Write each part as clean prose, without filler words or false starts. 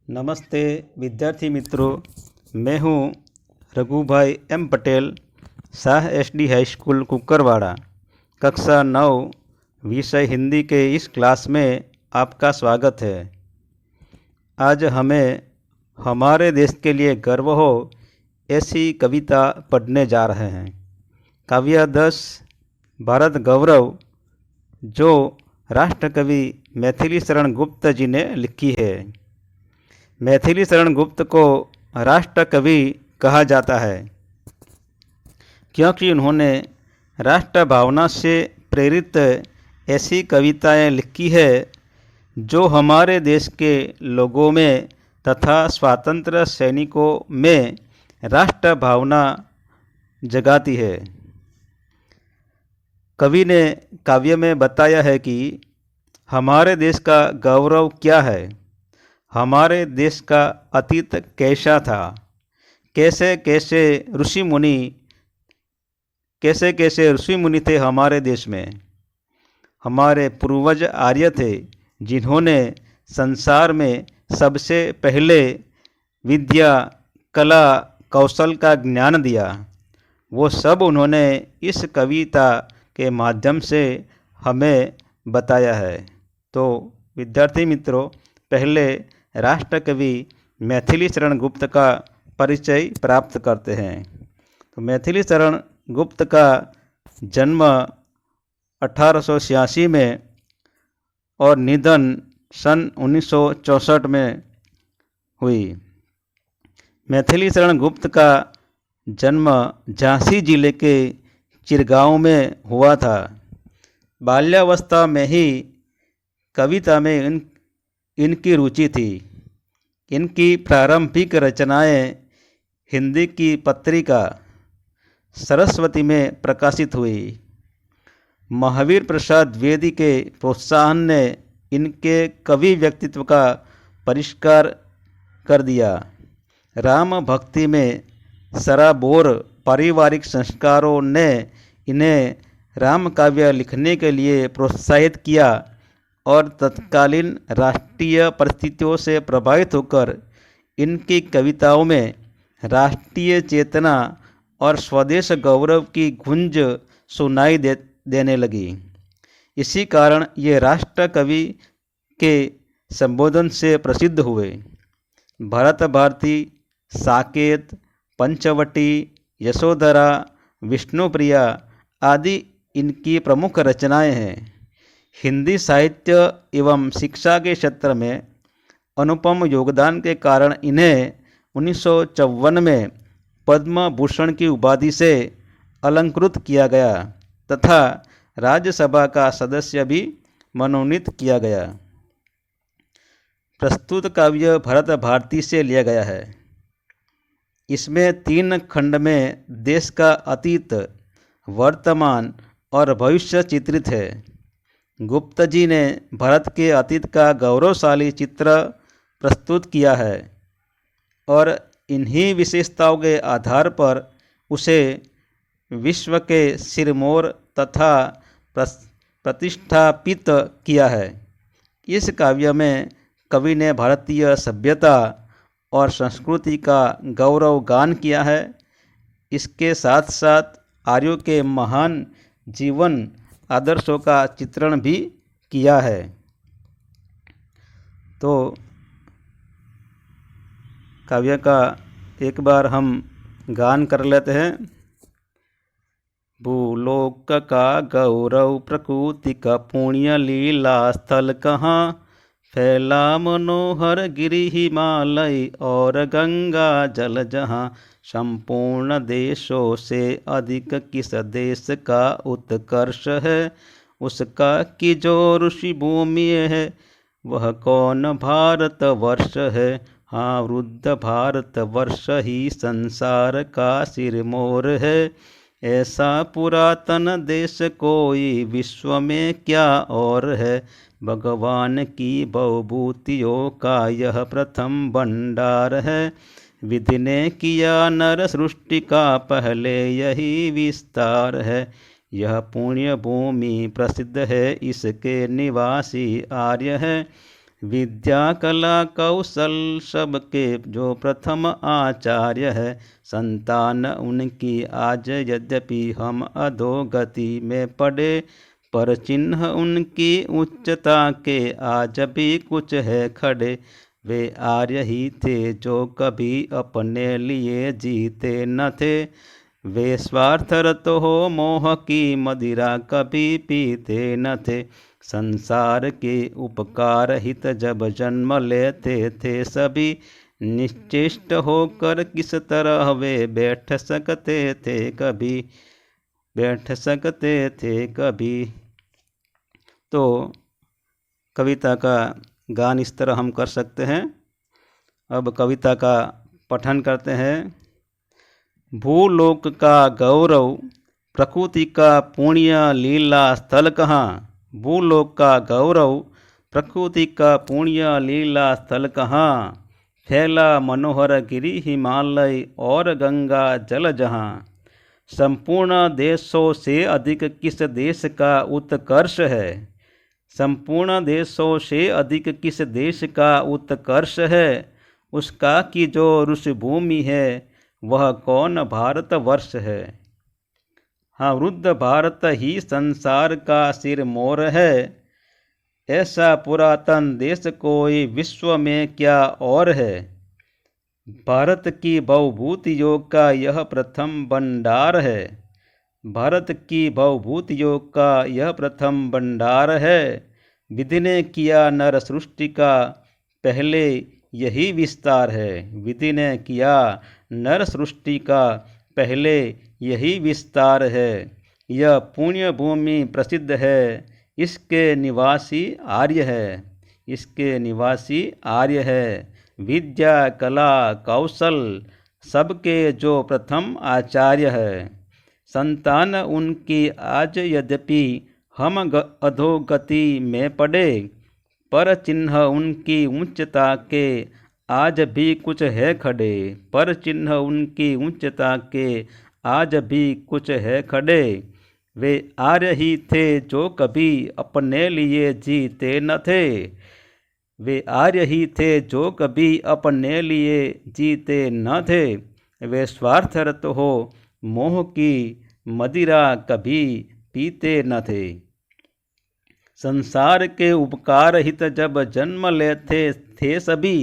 नमस्ते विद्यार्थी मित्रों, मैं हूं Raghubhai M Patel, Shah SD high school Kukarwada, कक्षा 9 विषय हिंदी के इस क्लास में आपका स्वागत है। आज हमें हमारे देश के लिए गर्व हो ऐसी कविता पढ़ने जा रहे हैं। काव्यादश भारत गौरव, जो राष्ट्रकवि मैथिली शरण गुप्त जी ने लिखी है। मैथिली शरण गुप्त को राष्ट्र कवि कहा जाता है क्योंकि उन्होंने राष्ट्र भावना से प्रेरित ऐसी कविताएं लिखी है जो हमारे देश के लोगों में तथा स्वतंत्र सैनिकों में राष्ट्र भावना जगाती है। कवि ने काव्य में बताया है कि हमारे देश का गौरव क्या है, हमारे देश का अतीत कैसा था, कैसे कैसे ऋषि मुनि थे हमारे देश में। हमारे पूर्वज आर्य थे जिन्होंने संसार में सबसे पहले विद्या, कला, कौशल का ज्ञान दिया। वो सब उन्होंने इस कविता के माध्यम से हमें बताया है। तो विद्यार्थी मित्रों, पहले राष्ट्रकवि मैथिली शरण गुप्त का परिचय प्राप्त करते हैं। तो मैथिली शरण गुप्त का जन्म 1886 में और निधन सन 1964 में हुई। मैथिली शरण गुप्त का जन्म झांसी जिले के चिरगांव में हुआ था। बाल्यावस्था में ही कविता में इनकी रुचि थी। इनकी प्रारंभिक रचनाएं हिंदी की पत्रिका सरस्वती में प्रकाशित हुई। महावीर प्रसाद द्विवेदी के प्रोत्साहन ने इनके कवि व्यक्तित्व का परिष्कार कर दिया। राम भक्ति में सराबोर पारिवारिक संस्कारों ने इन्हें राम काव्य लिखने के लिए प्रोत्साहित किया और तत्कालीन राष्ट्रीय परिस्थितियों से प्रभावित होकर इनकी कविताओं में राष्ट्रीय चेतना और स्वदेश गौरव की गूंज सुनाई देने लगी। इसी कारण ये राष्ट्र कवि के संबोधन से प्रसिद्ध हुए। भरत भारती, साकेत, पंचवटी, यशोधरा, विष्णुप्रिया आदि इनकी प्रमुख रचनाएं हैं। हिंदी साहित्य एवं शिक्षा के क्षेत्र में अनुपम योगदान के कारण इन्हें 1954 में पद्म भूषण की उपाधि से अलंकृत किया गया तथा राज्यसभा का सदस्य भी मनोनीत किया गया। प्रस्तुत काव्य भरत भारती से लिया गया है। इसमें 3 खंड में देश का अतीत, वर्तमान और भविष्य चित्रित है। गुप्त जी ने भारत के अतीत का गौरवशाली चित्र प्रस्तुत किया है और इन्हीं विशेषताओं के आधार पर उसे विश्व के सिरमौर तथा प्रतिष्ठापित किया है। इस काव्य में कवि ने भारतीय सभ्यता और संस्कृति का गौरव गान किया है। इसके साथ साथ आर्यों के महान जीवन आदर्शों का चित्रण भी किया है। तो काव्य का एक बार हम गान कर लेते हैं। भूलोक का गौरव प्रकृति का पुण्य लीला स्थल कहाँ, फैला मनोहर गिरि हिमालय और गंगा जल जहाँ, संपूर्ण देशों से अधिक किस देश का उत्कर्ष है, उसका कि जो ऋषि भूमि है वह कौन भारत वर्ष है, हाँ वृद्ध भारत वर्ष ही संसार का सिरमौर है, ऐसा पुरातन देश कोई विश्व में क्या और है, भगवान की बहुभूतियों का यह प्रथम भंडार है, विधि ने किया नर सृष्टि का पहले यही विस्तार है, यह पुण्य भूमि प्रसिद्ध है इसके निवासी आर्य है, विद्या कला कौशल सबके जो प्रथम आचार्य है। संतान उनकी आज यद्यपि हम अधोगति में पड़े, पर चिन्ह उनकी उच्चता के आज भी कुछ है खड़े। वे आर्य ही थे जो कभी अपने लिए जीते न थे, वे स्वार्थरत हो मोह की मदिरा कभी पीते न थे। संसार के उपकार हित जब जन्म लेते थे सभी, निश्चेष्ट होकर किस तरह वे बैठ सकते थे कभी, बैठ सकते थे कभी। तो कविता का गान इस तरह हम कर सकते हैं। अब कविता का पठन करते हैं। भूलोक का गौरव प्रकृति का पुण्य लीला स्थल कहाँ। भूलोक का गौरव प्रकृति का पुण्य लीला स्थल कहाँ। फैला मनोहर गिरि हिमालय और गंगा जल जहाँ। संपूर्ण देशों से अधिक किस देश का उत्कर्ष है। संपूर्ण देशों से अधिक किस देश का उत्कर्ष है। उसका की जो ऋषभूमि है, वह कौन भारतवर्ष है। हाँ, वृद्ध भारत ही संसार का सिर मोर है। ऐसा पुरातन देश कोई विश्व में क्या और है। भारत की बहुभूतियों का यह प्रथम भंडार है। भारत की बहुभूतियों का यह प्रथम भंडार है। विधि ने किया नर सृष्टि का पहले यही विस्तार है। विधि ने किया नर सृष्टि का पहले यही विस्तार है। यह पुण्य भूमि प्रसिद्ध है, इसके निवासी आर्य है। इसके निवासी आर्य है। विद्या कला कौशल सबके जो प्रथम आचार्य है। संतान उनकी आज यद्यपि हम अधोगति में पड़े, पर चिन्ह उनकी उच्चता के आज भी कुछ है खड़े। पर चिन्ह उनकी उच्चता के आज भी कुछ है खड़े। वे आर्य ही थे जो कभी अपने लिए जीते न थे। वे आर्य ही थे जो कभी अपने लिए जीते न थे। वे स्वार्थरत हो मोह की मदिरा कभी पीते न थे। संसार के उपकार हित जब जन्म लेते थे सभी,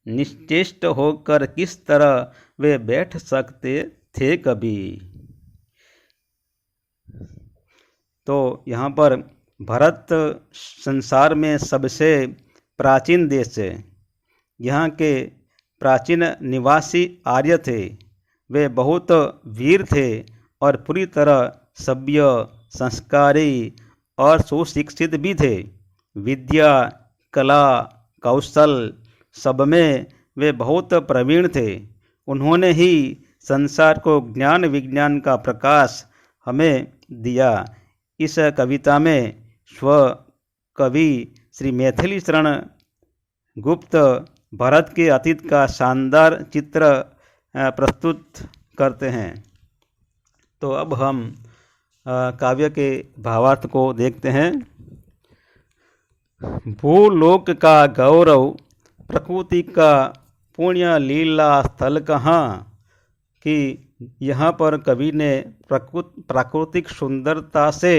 निश्चेष्ट होकर किस तरह वे बैठ सकते थे कभी। तो यहाँ पर भारत संसार में सबसे प्राचीन देश है। यहाँ के प्राचीन निवासी आर्य थे। वे बहुत वीर थे और पूरी तरह सभ्य, संस्कारी और सुशिक्षित भी थे। विद्या कला कौशल सब में वे बहुत प्रवीण थे। उन्होंने ही संसार को ज्ञान विज्ञान का प्रकाश हमें दिया। इस कविता में स्व कवि श्री मैथिली शरण गुप्त भारत के अतीत का शानदार चित्र प्रस्तुत करते हैं। तो अब हम काव्य के भावार्थ को देखते हैं। भूलोक का गौरव प्रकृति का पुण्य लीला स्थल कहाँ। कि यहाँ पर कवि ने प्राकृतिक सुंदरता से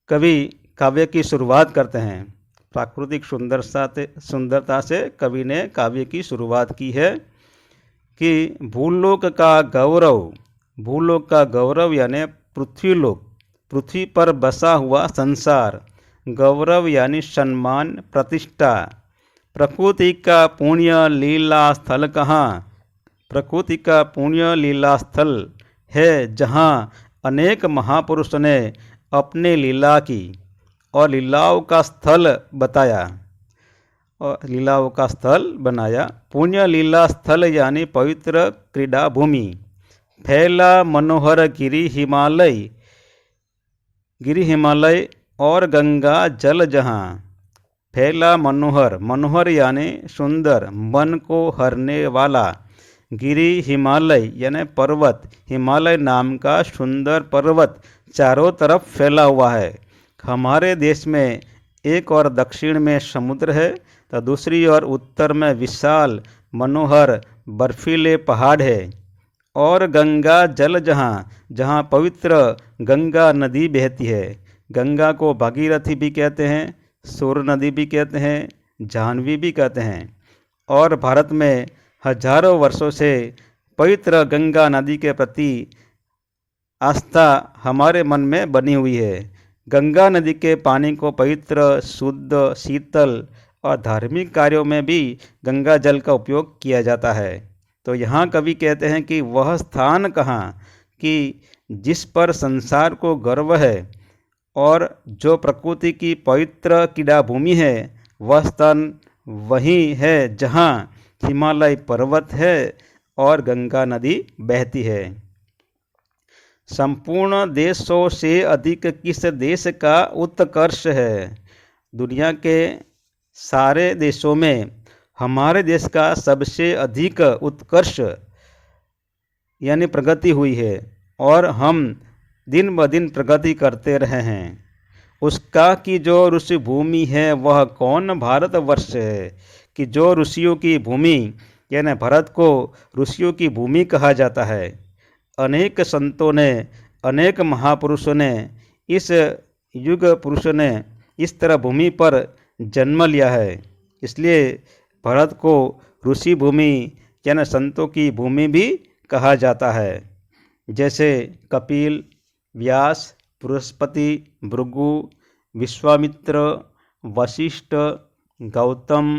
कवि काव्य की शुरुआत करते हैं। प्राकृतिक सुंदरता से कवि ने काव्य की शुरुआत की है कि भूलोक का गौरव। भूलोक का गौरव यानी पृथ्वीलोक, पृथ्वी पर बसा हुआ संसार। गौरव यानी सम्मान प्रतिष्ठा। प्रकृति का पुण्य लीला स्थल कहाँ। प्रकृति का पुण्य लीला स्थल है जहाँ अनेक महापुरुष ने अपने लीला की और लीलाओं का स्थल बताया और लीलाओं का स्थल बनाया। पुण्य लीला स्थल यानी पवित्र क्रीड़ा भूमि। फैला मनोहर गिरि हिमालय और गंगा जल जहाँ। फैला मनोहर, मनोहर यानी सुंदर, मन को हरने वाला। गिरि हिमालय यानी पर्वत, हिमालय नाम का सुंदर पर्वत चारों तरफ फैला हुआ है। हमारे देश में एक और दक्षिण में समुद्र है तो दूसरी ओर उत्तर में विशाल मनोहर बर्फीले पहाड़ है। और गंगा जल जहाँ पवित्र गंगा नदी बहती है। गंगा को भागीरथी भी कहते हैं, सूर नदी भी कहते हैं, जाह्नवी भी कहते हैं। और भारत में हजारों वर्षों से पवित्र गंगा नदी के प्रति आस्था हमारे मन में बनी हुई है। गंगा नदी के पानी को पवित्र, शुद्ध, शीतल और धार्मिक कार्यों में भी गंगा जल का उपयोग किया जाता है। तो यहाँ कवि कहते हैं कि वह स्थान कहाँ कि जिस पर संसार को गर्व है और जो प्रकृति की पवित्र क्रीड़ा भूमि है, वह स्थान वही है जहाँ हिमालय पर्वत है और गंगा नदी बहती है। संपूर्ण देशों से अधिक किस देश का उत्कर्ष है? दुनिया के सारे देशों में हमारे देश का सबसे अधिक उत्कर्ष यानी प्रगति हुई है और हम दिन ब दिन प्रगति करते रहे हैं। उसका कि जो ऋषि भूमि है वह कौन भारतवर्ष है कि जो ऋषियों की भूमि यानी भारत को ऋषियों की भूमि कहा जाता है। अनेक संतों ने, अनेक महापुरुषों ने, इस युग पुरुषों ने इस तरह भूमि पर जन्म लिया है। इसलिए भारत को ऋषि भूमि यानी संतों की भूमि भी कहा जाता है। जैसे कपिल, व्यास, बृहस्पति, भृगु, विश्वामित्र, वशिष्ठ, गौतम,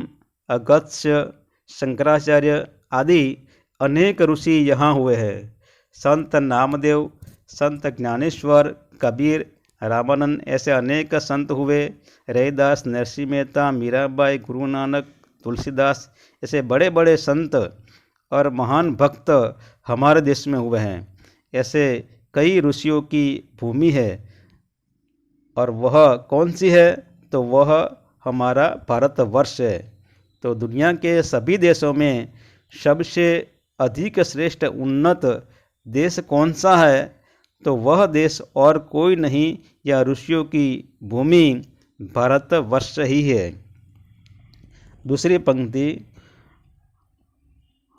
अगस्त्य, शंकराचार्य आदि अनेक ऋषि यहाँ हुए हैं। संत नामदेव, संत ज्ञानेश्वर, कबीर, रामानंद ऐसे अनेक संत हुए। रैदास, नरसिंह मेहता, मीराबाई, गुरु नानक, तुलसीदास ऐसे बड़े बड़े संत और महान भक्त हमारे देश में हुए हैं। ऐसे कई ऋषियों की भूमि है और वह कौन सी है? तो वह हमारा भारतवर्ष है। तो दुनिया के सभी देशों में सबसे अधिक श्रेष्ठ उन्नत देश कौन सा है? तो वह देश और कोई नहीं, यह ऋषियों की भूमि भारतवर्ष ही है। दूसरी पंक्ति,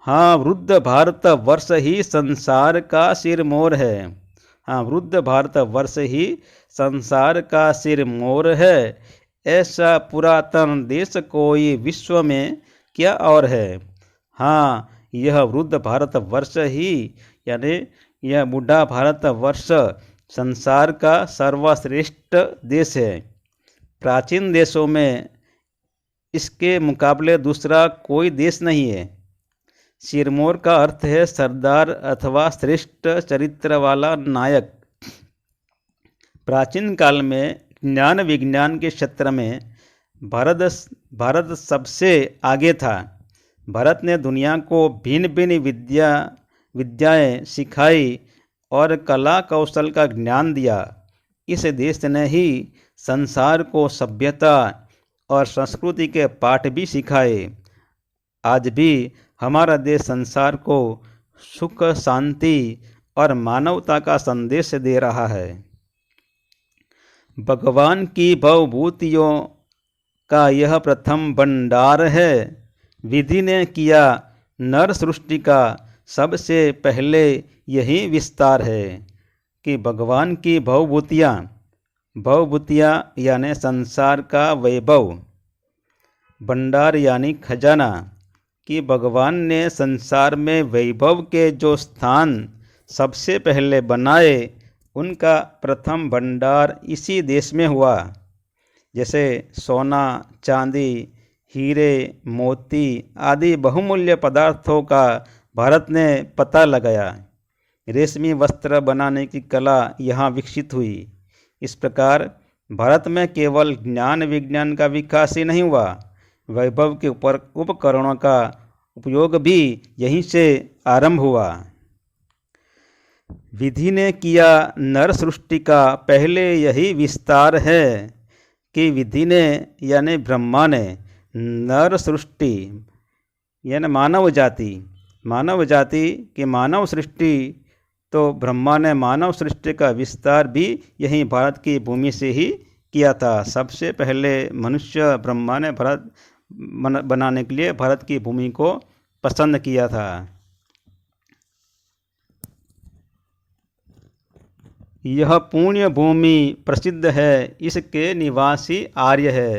हाँ वृद्ध भारतवर्ष ही संसार का सिरमौर है। हाँ वृद्ध भारतवर्ष ही संसार का सिरमौर है। ऐसा पुरातन देश कोई विश्व में क्या और है। हाँ यह वृद्ध भारतवर्ष ही यानी यह बूढ़ा भारतवर्ष संसार का सर्वश्रेष्ठ देश है। प्राचीन देशों में इसके मुकाबले दूसरा कोई देश नहीं है। सिरमौर का अर्थ है सरदार अथवा श्रेष्ठ चरित्र वाला नायक। प्राचीन काल में ज्ञान विज्ञान के क्षेत्र में भारत सबसे आगे था। भारत ने दुनिया को भिन्न भिन्न विद्याएं सिखाई और कला कौशल का ज्ञान दिया। इस देश ने ही संसार को सभ्यता और संस्कृति के पाठ भी सिखाए। आज भी हमारा देश संसार को सुख, शांति और मानवता का संदेश दे रहा है। भगवान की भवभूतियों का यह प्रथम भंडार है। विधि ने किया नर सृष्टि का सबसे पहले यही विस्तार है कि भगवान की भवभूतियाँ यानी संसार का वैभव, भंडार यानी खजाना कि भगवान ने संसार में वैभव के जो स्थान सबसे पहले बनाए उनका प्रथम भंडार इसी देश में हुआ। जैसे सोना, चांदी, हीरे, मोती आदि बहुमूल्य पदार्थों का भारत ने पता लगाया। रेशमी वस्त्र बनाने की कला यहाँ विकसित हुई। इस प्रकार भारत में केवल ज्ञान विज्ञान का विकास ही नहीं हुआ, वैभव के उपकरणों का उपयोग भी यहीं से आरंभ हुआ। विधि ने किया नर सृष्टि का पहले यही विस्तार है कि विधि ने यानी ब्रह्मा ने नर सृष्टि यानी मानव जाति की मानव सृष्टि तो ब्रह्मा ने मानव सृष्टि का विस्तार भी यहीं भारत की भूमि से ही किया था। सबसे पहले मनुष्य ब्रह्मा ने भारत बनाने के लिए भारत की भूमि को पसंद किया था। यह पुण्य भूमि प्रसिद्ध है, इसके निवासी आर्य है।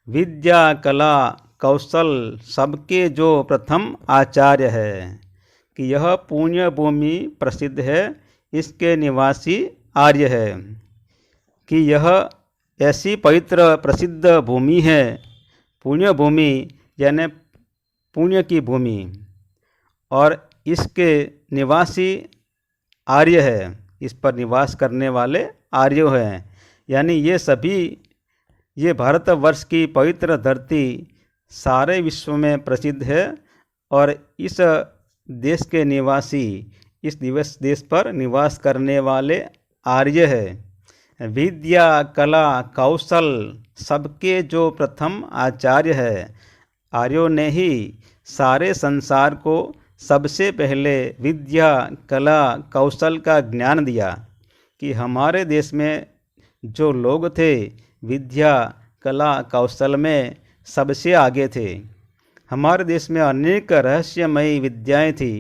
विद्या कला कौशल सबके जो प्रथम आचार्य है। कि यह पुण्य भूमि प्रसिद्ध है, इसके निवासी आर्य है। कि यह ऐसी पवित्र प्रसिद्ध भूमि है, पुण्य भूमि यानी पुण्य की भूमि, और इसके निवासी आर्य है, इस पर निवास करने वाले आर्य हैं। यानी ये भारतवर्ष की पवित्र धरती सारे विश्व में प्रसिद्ध है, और इस देश के निवासी इस देश पर निवास करने वाले आर्य है। विद्या कला कौशल सबके जो प्रथम आचार्य है। आर्यों ने ही सारे संसार को सबसे पहले विद्या कला कौशल का ज्ञान दिया। कि हमारे देश में जो लोग थे विद्या कला कौशल में सबसे आगे थे। हमारे देश में अनेक रहस्यमयी विद्याएं थी।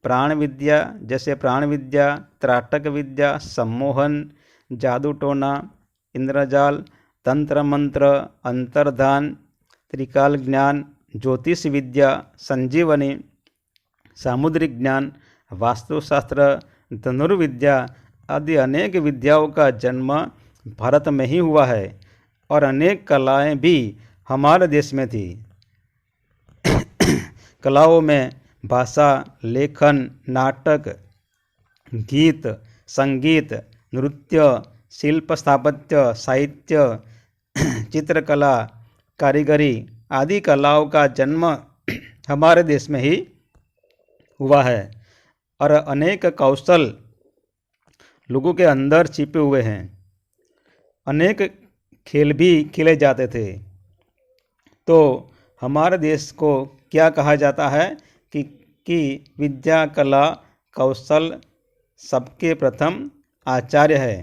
प्राण विद्या जैसे प्राण विद्या, त्राटक विद्या, सम्मोहन, जादू टोना, इंद्रजाल, तंत्र मंत्र, अंतर्धान, त्रिकाल ज्ञान, ज्योतिष विद्या, संजीवनी, सामुद्रिक ज्ञान, वास्तुशास्त्र, धनुर्विद्या आदि अनेक विद्याओं का जन्म भारत में ही हुआ है, और अनेक कलाएं भी हमारे देश में थी। कलाओं में भाषा, लेखन, नाटक, गीत, संगीत, नृत्य, शिल्प, स्थापत्य, साहित्य, चित्रकला, कारीगरी आदि कलाओं का जन्म हमारे देश में ही हुआ है, और अनेक कौशल लोगों के अंदर छिपे हुए हैं। अनेक खेल भी खेले जाते थे। तो हमारे देश को क्या कहा जाता है कि विद्या कला कौशल सबके प्रथम आचार्य है।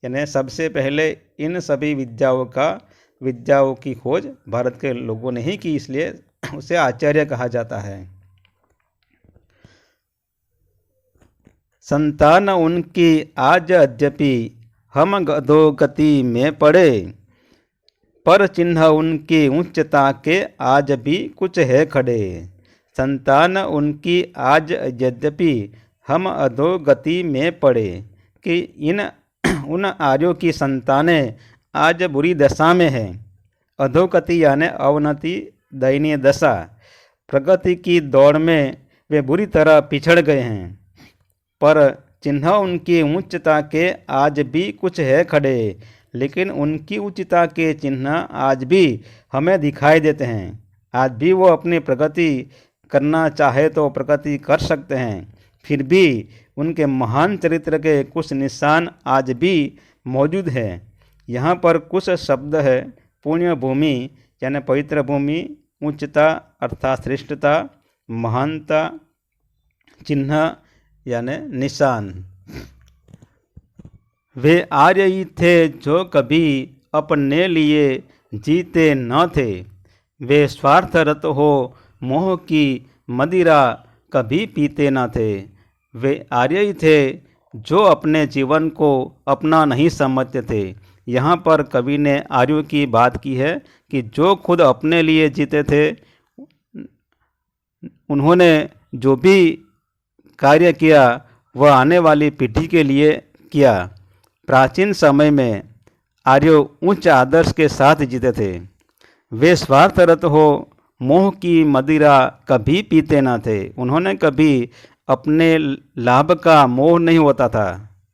यानी सबसे पहले इन सभी विद्याओं की खोज भारत के लोगों ने ही की, इसलिए उसे आचार्य कहा जाता है। संतान उनकी आज यद्यपि हम अधोगति में पड़े, पर चिन्ह उनकी उच्चता के आज भी कुछ है खड़े। संतान उनकी आज यद्यपि हम अधोगति में पड़े, कि उन आर्यों की संतानें आज बुरी दशा में हैं। अधोगति यानी अवनति, दयनीय दशा। प्रगति की दौड़ में वे बुरी तरह पिछड़ गए हैं, पर चिन्ह उनकी उच्चता के आज भी कुछ है खड़े। लेकिन उनकी उच्चता के चिन्ह आज भी हमें दिखाई देते हैं। आज भी वो अपनी प्रगति करना चाहे तो प्रगति कर सकते हैं। फिर भी उनके महान चरित्र के कुछ निशान आज भी मौजूद हैं। यहाँ पर कुछ शब्द है। पुण्य भूमि यानी पवित्र भूमि, उच्चता अर्थात श्रेष्ठता, महानता, चिन्ह यानी निशान। वे आर्य ही थे जो कभी अपने लिए जीते न थे। वे स्वार्थरत हो मोह की मदिरा कभी पीते न थे। वे आर्य ही थे जो अपने जीवन को अपना नहीं समझते थे। यहाँ पर कवि ने आर्यों की बात की है कि जो खुद अपने लिए जीते थे, उन्होंने जो भी कार्य किया वह आने वाली पीढ़ी के लिए किया। प्राचीन समय में आर्य उच्च आदर्श के साथ जीते थे। वे स्वार्थरत हो मोह की मदिरा कभी पीते न थे। उन्होंने कभी अपने लाभ का मोह नहीं होता था।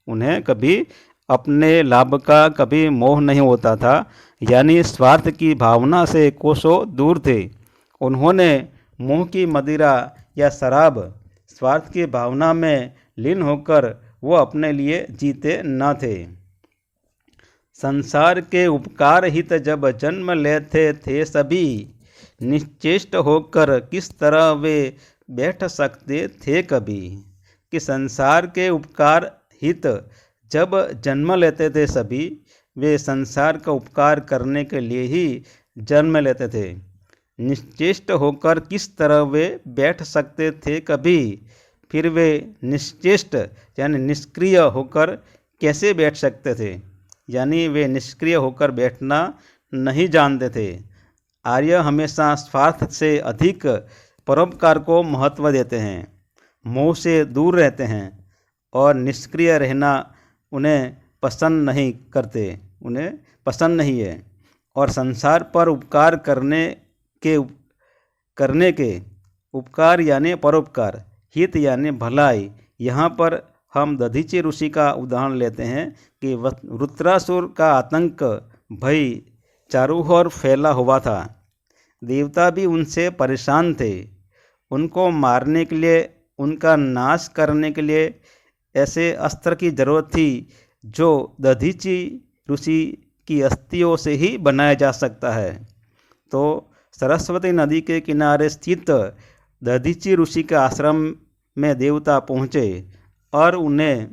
उन्हें कभी अपने लाभ का कभी मोह नहीं होता था, यानी स्वार्थ की भावना से कोसों दूर थे। उन्होंने मोह की मदिरा या शराब स्वार्थ की भावना में लीन होकर वो अपने लिए जीते न थे। संसार के उपकार हित जब जन्म लेते थे सभी, निश्चेष्ट होकर किस तरह वे बैठ सकते थे कभी। कि संसार के उपकार हित जब जन्म लेते थे सभी, वे संसार का उपकार करने के लिए ही जन्म लेते थे। निश्चेष्ट होकर किस तरह वे बैठ सकते थे कभी, फिर वे निश्चेष्ट यानी निष्क्रिय होकर कैसे बैठ सकते थे, यानी वे निष्क्रिय होकर बैठना नहीं जानते थे। आर्य हमेशा स्वार्थ से अधिक परोपकार को महत्व देते हैं, मोह से दूर रहते हैं और निष्क्रिय रहना उन्हें पसंद नहीं है। और संसार पर उपकार करने के उपकार यानी परोपकार, हित यानी भलाई। यहाँ पर हम दधीचि ऋषि का उदाहरण लेते हैं कि वृत्रासुर का आतंक भय चारों ओर फैला हुआ था। देवता भी उनसे परेशान थे। उनको मारने के लिए, उनका नाश करने के लिए ऐसे अस्त्र की जरूरत थी जो दधीचि ऋषि की अस्थियों से ही बनाया जा सकता है। तो सरस्वती नदी के किनारे स्थित दधीचि ऋषि के आश्रम में देवता पहुँचे और उन्हें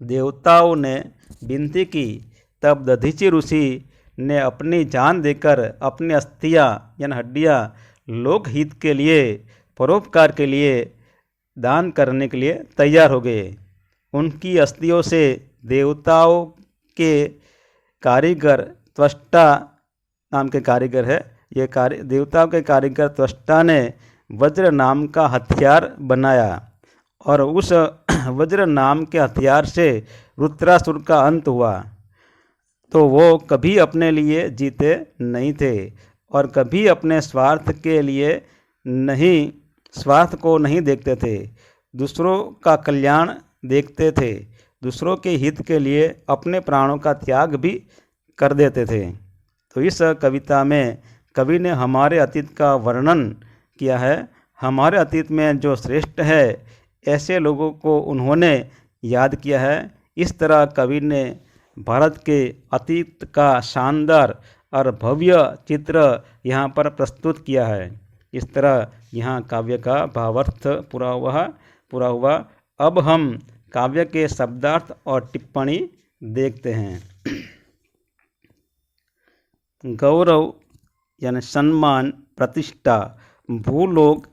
देवताओं ने विनती की। तब दधीचि ऋषि ने अपनी जान देकर अपनी अस्थियाँ यानी हड्डियाँ लोकहित के लिए, परोपकार के लिए दान करने के लिए तैयार हो गए। उनकी अस्थियों से देवताओं के कारीगर, त्वष्टा नाम के कारीगर है ये देवताओं के कारीगर त्वष्टा ने वज्र नाम का हथियार बनाया और उस वज्र नाम के हथियार से रुद्रासुर का अंत हुआ। तो वो कभी अपने लिए जीते नहीं थे और कभी अपने स्वार्थ को नहीं देखते थे, दूसरों का कल्याण देखते थे, दूसरों के हित के लिए अपने प्राणों का त्याग भी कर देते थे। तो इस कविता में कवि ने हमारे अतीत का वर्णन किया है। हमारे अतीत में जो श्रेष्ठ है ऐसे लोगों को उन्होंने याद किया है। इस तरह कवि ने भारत के अतीत का शानदार और भव्य चित्र यहाँ पर प्रस्तुत किया है। इस तरह यहाँ काव्य का भावार्थ पूरा हुआ। अब हम काव्य के शब्दार्थ और टिप्पणी देखते हैं। गौरव यानी सम्मान, प्रतिष्ठा, भूलोक,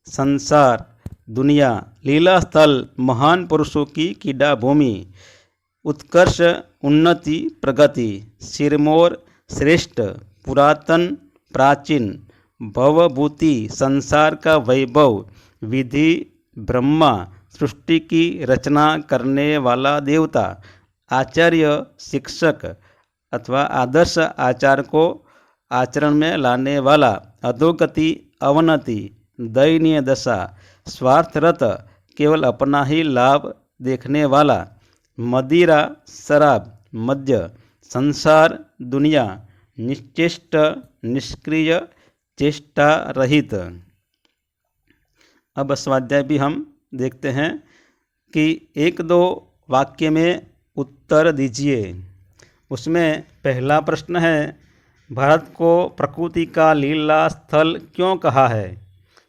संसार, दुनिया, लीला स्थल, महान पुरुषों की क्रीड़ा भूमि, उत्कर्ष, उन्नति, प्रगति, सिरमौर, श्रेष्ठ, पुरातन, प्राचीन, भवभूति, संसार का वैभव, विधि, ब्रह्मा, सृष्टि की रचना करने वाला देवता, आचार्य, शिक्षक अथवा आदर्श आचार को आचरण में लाने वाला, अधोगति, अवनति, दयनीय दशा, स्वार्थरत, केवल अपना ही लाभ देखने वाला, मदिरा, शराब, मद्य, संसार, दुनिया, निश्चेष्ट, निष्क्रिय, चेष्टा रहित। अब स्वाध्याय भी हम देखते हैं कि 1-2 वाक्य में उत्तर दीजिए। उसमें पहला प्रश्न है, भारत को प्रकृति का लीला स्थल क्यों कहा है?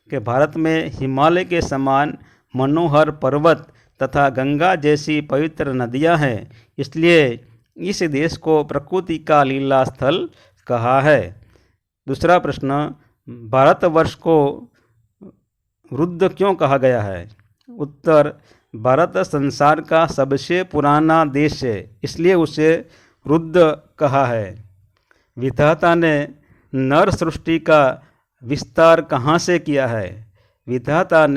कि भारत में हिमालय के समान मनोहर पर्वत तथा गंगा जैसी पवित्र नदियां हैं, इसलिए इस देश को प्रकृति का लीला स्थल कहा है। दूसरा प्रश्न, भारतवर्ष को रुद्र क्यों कहा गया है? उत्तर, भारत संसार का सबसे पुराना देश है, इसलिए उसे रुद्र कहा है। विधाता ने नर सृष्टि का विस्तार कहाँ से किया है? विधाता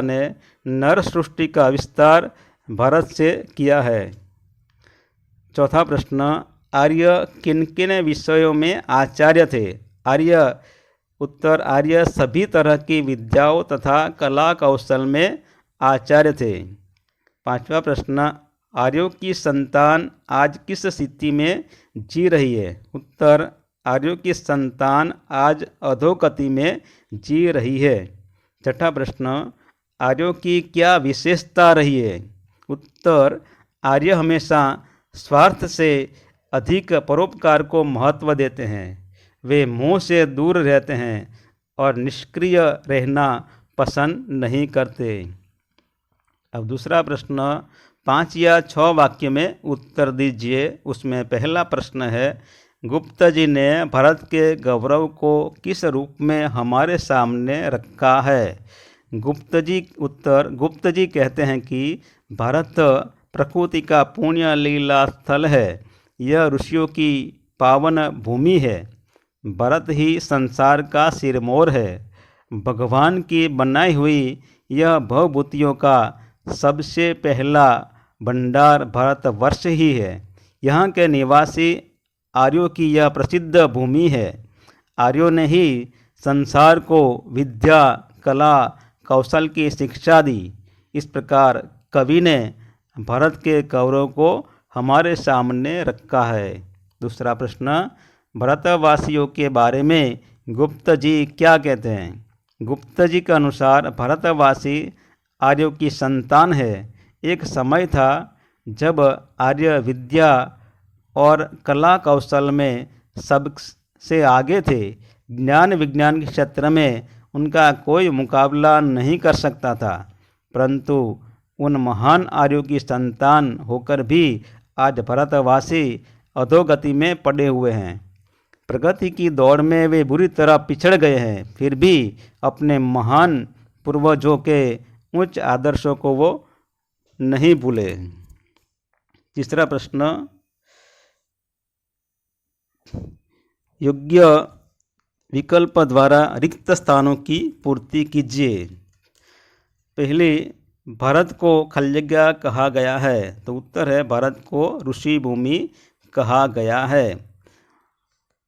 ने नर सृष्टि का विस्तार भारत से किया है। चौथा प्रश्न, आर्य किन किन विषयों में आचार्य थे? उत्तर, आर्य सभी तरह की विद्याओं तथा कला कौशल में आचार्य थे। पांचवा प्रश्न, आर्यों की संतान आज किस स्थिति में जी रही है? उत्तर, आर्यों की संतान आज अधोगति में जी रही है। छठा प्रश्न, आर्यों की क्या विशेषता रही है? उत्तर, आर्य हमेशा स्वार्थ से अधिक परोपकार को महत्व देते हैं। वे मोह से दूर रहते हैं और निष्क्रिय रहना पसंद नहीं करते। अब दूसरा प्रश्न, 5 या 6 वाक्य में उत्तर दीजिए। उसमें पहला प्रश्न है, गुप्त जी ने भारत के गौरव को किस रूप में हमारे सामने रखा है? गुप्त जी कहते हैं कि भारत प्रकृति का पुण्य लीला स्थल है। यह ऋषियों की पावन भूमि है। भारत ही संसार का सिरमौर है। भगवान की बनाई हुई यह भवभूतियों का सबसे पहला भंडार भारतवर्ष ही है। यहाँ के निवासी आर्यों की यह प्रसिद्ध भूमि है। आर्यों ने ही संसार को विद्या, कला, कौशल की शिक्षा दी। इस प्रकार कवि ने भारत के गौरव को हमारे सामने रखा है। दूसरा प्रश्न, भारतवासियों के बारे में गुप्त जी क्या कहते हैं? गुप्त जी के अनुसार भारतवासी आर्यों की संतान है। एक समय था जब आर्य विद्या और कला कौशल में सबसे आगे थे। ज्ञान विज्ञान के क्षेत्र में उनका कोई मुकाबला नहीं कर सकता था। परंतु उन महान आर्यों की संतान होकर भी आज भारतवासी अधोगति में पड़े हुए हैं। प्रगति की दौड़ में वे बुरी तरह पिछड़ गए हैं, फिर भी अपने महान पूर्वजों के उच्च आदर्शों को वो नहीं भूले। तीसरा प्रश्न, योग्य विकल्प द्वारा रिक्त स्थानों की पूर्ति कीजिए। पहले, भारत को खलयज्ञा कहा गया है, तो उत्तर है भारत को ऋषि भूमि कहा गया है।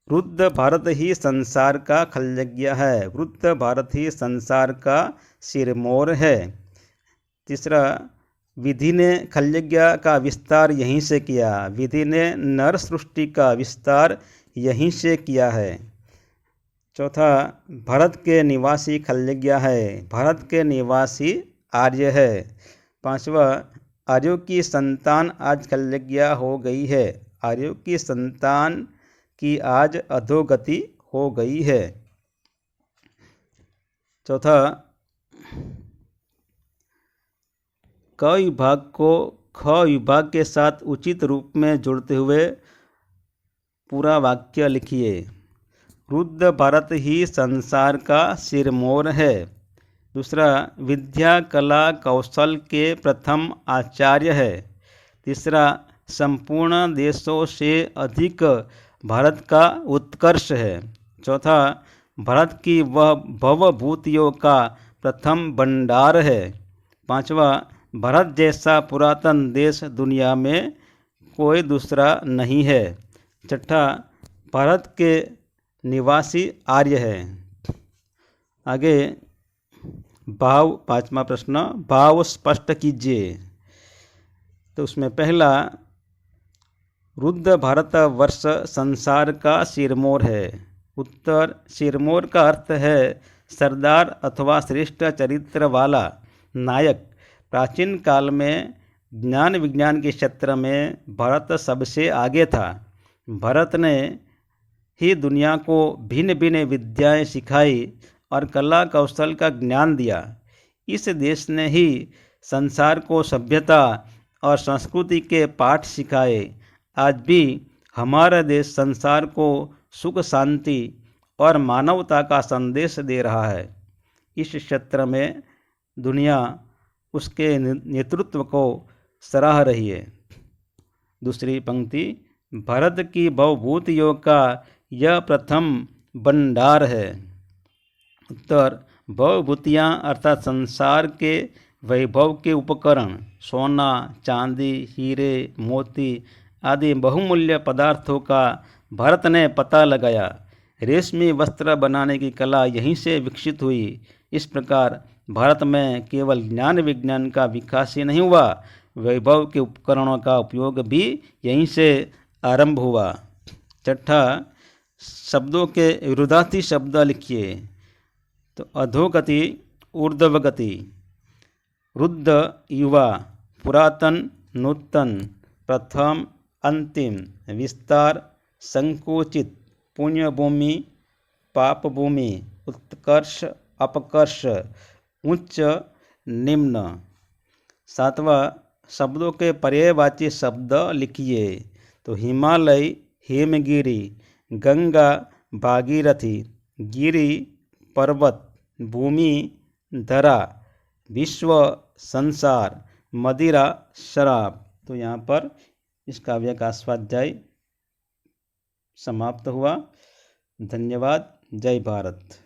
वृद्ध भारत ही संसार का खलयज्ञ है। वृद्ध भारत ही संसार का सिरमौर है। तीसरा, विधि ने खलयज्ञ का विस्तार यहीं से किया। विधि ने नर सृष्टि का विस्तार यहीं से किया है। चौथा, भारत के निवासी खलयज्ञ है। भारत के निवासी आर्य है। पांचवा, आर्यों की संतान आज खलयज्ञ हो गई है। आर्यों की संतान की आज अधोगति हो गई है। चौथा, क विभाग को ख विभाग के साथ उचित रूप में जोड़ते हुए पूरा वाक्य लिखिए। वृद्ध भारत ही संसार का सिरमौर है। दूसरा, विद्या, कला, कौशल के प्रथम आचार्य है। तीसरा, संपूर्ण देशों से अधिक भारत का उत्कर्ष है। चौथा, भारत की वह भवभूतियों का प्रथम भंडार है। पांचवा, भारत जैसा पुरातन देश दुनिया में कोई दूसरा नहीं है। छठा, भारत के निवासी आर्य है। आगे भाव, पांचवा प्रश्न, भाव स्पष्ट कीजिए। तो उसमें पहला, वृद्ध भारतवर्ष संसार का सिरमौर है। उत्तर, सिरमौर का अर्थ है सरदार अथवा श्रेष्ठ चरित्र वाला नायक। प्राचीन काल में ज्ञान विज्ञान के क्षेत्र में भारत सबसे आगे था। भारत ने ही दुनिया को भिन्न भिन्न विद्याएं सिखाई और कला कौशल का ज्ञान दिया। इस देश ने ही संसार को सभ्यता और संस्कृति के पाठ सिखाए। आज भी हमारा देश संसार को सुख, शांति और मानवता का संदेश दे रहा है। इस क्षेत्र में दुनिया उसके नेतृत्व को सराह रही है। दूसरी पंक्ति, भारत की भवभूतियों का यह प्रथम भंडार है। उत्तर, भवभूतियाँ अर्थात संसार के वैभव के उपकरण, सोना, चांदी, हीरे, मोती आदि बहुमूल्य पदार्थों का भारत ने पता लगाया। रेशमी वस्त्र बनाने की कला यहीं से विकसित हुई। इस प्रकार भारत में केवल ज्ञान विज्ञान का विकास ही नहीं हुआ, वैभव के उपकरणों का उपयोग भी यहीं से आरंभ हुआ। छठा, शब्दों के विरुद्धार्थी शब्द लिखिए। तो अधोगति, ऊर्ध्वगति। वृद्ध, युवा। पुरातन, नूतन। प्रथम, अंतिम। विस्तार, संकुचित। पुण्यभूमि, पापभूमि। उत्कर्ष, अपकर्ष। उच्च, निम्न। सातवां, शब्दों के पर्यायवाची शब्द लिखिए। तो हिमालय हिमगिरी, गंगा भागीरथी, गिरि पर्वत, भूमि धरा, विश्व संसार, मदिरा शराब। तो यहाँ पर इस काव्य का स्वाध्याय समाप्त हुआ। धन्यवाद। जय भारत।